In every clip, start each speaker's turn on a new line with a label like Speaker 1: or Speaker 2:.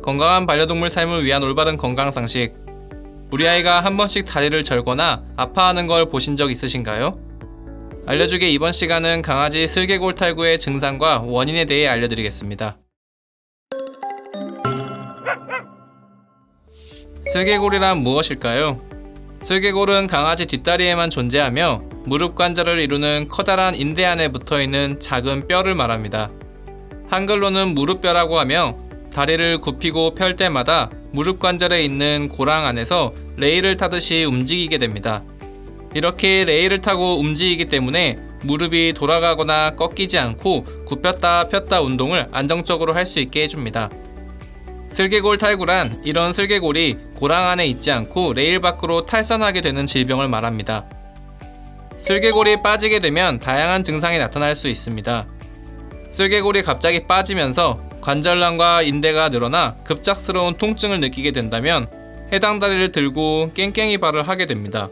Speaker 1: 건강한 반려동물 삶을 위한 올바른 건강 상식. 우리 아이가 한 번씩 다리를 절거나 아파하는 걸 보신 적 있으신가요? 알려주게 이번 시간은 강아지 슬개골 탈구의 증상과 원인에 대해 알려드리겠습니다. 슬개골이란 무엇일까요? 슬개골은 강아지 뒷다리에만 존재하며 무릎 관절을 이루는 커다란 인대 안에 붙어있는 작은 뼈를 말합니다. 한글로는 무릎뼈라고 하며 다리를 굽히고 펼 때마다 무릎 관절에 있는 고랑 안에서 레일을 타듯이 움직이게 됩니다. 이렇게 레일을 타고 움직이기 때문에 무릎이 돌아가거나 꺾이지 않고 굽혔다 폈다 운동을 안정적으로 할 수 있게 해줍니다. 슬개골 탈구란 이런 슬개골이 고랑 안에 있지 않고 레일 밖으로 탈선하게 되는 질병을 말합니다. 슬개골이 빠지게 되면 다양한 증상이 나타날 수 있습니다. 슬개골이 갑자기 빠지면서 관절량과 인대가 늘어나 급작스러운 통증을 느끼게 된다면 해당 다리를 들고 깽깽이 발을 하게 됩니다.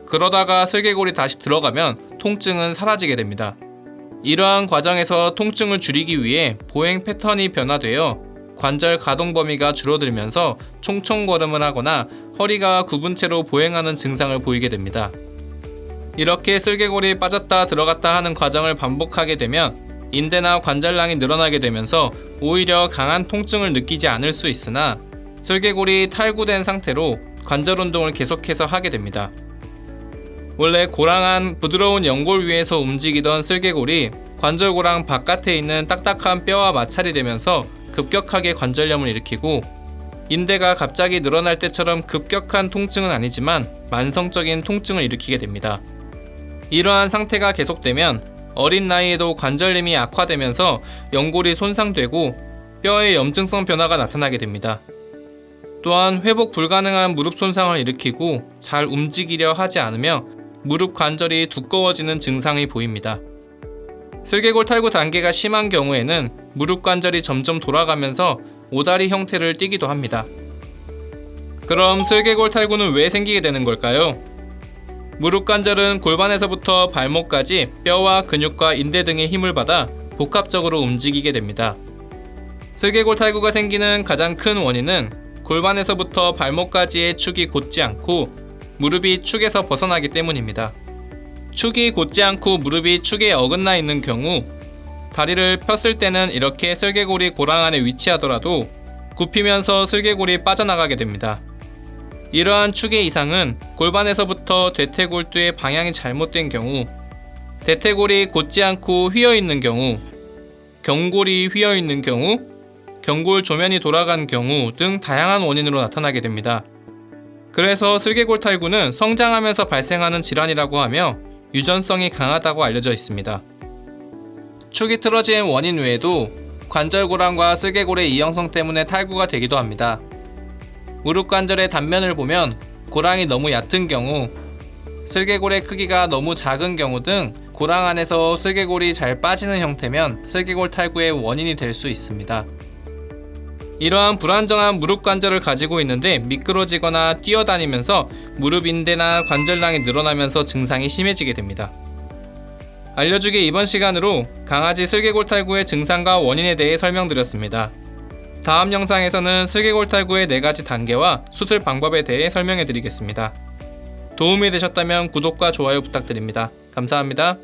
Speaker 1: 그러다가 슬개골이 다시 들어가면 통증은 사라지게 됩니다. 이러한 과정에서 통증을 줄이기 위해 보행 패턴이 변화되어 관절 가동 범위가 줄어들면서 총총걸음을 하거나 허리가 굽은 채로 보행하는 증상을 보이게 됩니다. 이렇게 슬개골이 빠졌다 들어갔다 하는 과정을 반복하게 되면 인대나 관절량이 늘어나게 되면서 오히려 강한 통증을 느끼지 않을 수 있으나 슬개골이 탈구된 상태로 관절 운동을 계속해서 하게 됩니다. 원래 고랑한 부드러운 연골 위에서 움직이던 슬개골이 관절고랑 바깥에 있는 딱딱한 뼈와 마찰이 되면서 급격하게 관절염을 일으키고 인대가 갑자기 늘어날 때처럼 급격한 통증은 아니지만 만성적인 통증을 일으키게 됩니다. 이러한 상태가 계속되면 어린 나이에도 관절염이 악화되면서 연골이 손상되고 뼈에 염증성 변화가 나타나게 됩니다. 또한 회복 불가능한 무릎 손상을 일으키고 잘 움직이려 하지 않으며 무릎 관절이 두꺼워지는 증상이 보입니다. 슬개골 탈구 단계가 심한 경우에는 무릎 관절이 점점 돌아가면서 오다리 형태를 띠기도 합니다. 그럼 슬개골 탈구는 왜 생기게 되는 걸까요? 무릎 관절은 골반에서부터 발목까지 뼈와 근육과 인대 등의 힘을 받아 복합적으로 움직이게 됩니다. 슬개골 탈구가 생기는 가장 큰 원인은 골반에서부터 발목까지의 축이 곧지 않고 무릎이 축에서 벗어나기 때문입니다. 축이 곧지 않고 무릎이 축에 어긋나 있는 경우 다리를 폈을 때는 이렇게 슬개골이 고랑 안에 위치하더라도 굽히면서 슬개골이 빠져나가게 됩니다. 이러한 축의 이상은 골반에서부터 대퇴골두의 방향이 잘못된 경우, 대퇴골이 곧지 않고 휘어있는 경우, 경골이 휘어있는 경우, 경골 조면이 돌아간 경우 등 다양한 원인으로 나타나게 됩니다. 그래서 슬개골 탈구는 성장하면서 발생하는 질환이라고 하며 유전성이 강하다고 알려져 있습니다. 축이 틀어진 원인 외에도 관절고랑과 슬개골의 이형성 때문에 탈구가 되기도 합니다. 무릎 관절의 단면을 보면 고랑이 너무 얕은 경우, 슬개골의 크기가 너무 작은 경우 등 고랑 안에서 슬개골이 잘 빠지는 형태면 슬개골 탈구의 원인이 될 수 있습니다. 이러한 불안정한 무릎 관절을 가지고 있는데 미끄러지거나 뛰어다니면서 무릎 인대나 관절량이 늘어나면서 증상이 심해지게 됩니다. 알려주게 이번 시간으로 강아지 슬개골 탈구의 증상과 원인에 대해 설명드렸습니다. 다음 영상에서는 슬개골 탈구의 4가지 단계와 수술 방법에 대해 설명해 드리겠습니다. 도움이 되셨다면 구독과 좋아요 부탁드립니다. 감사합니다.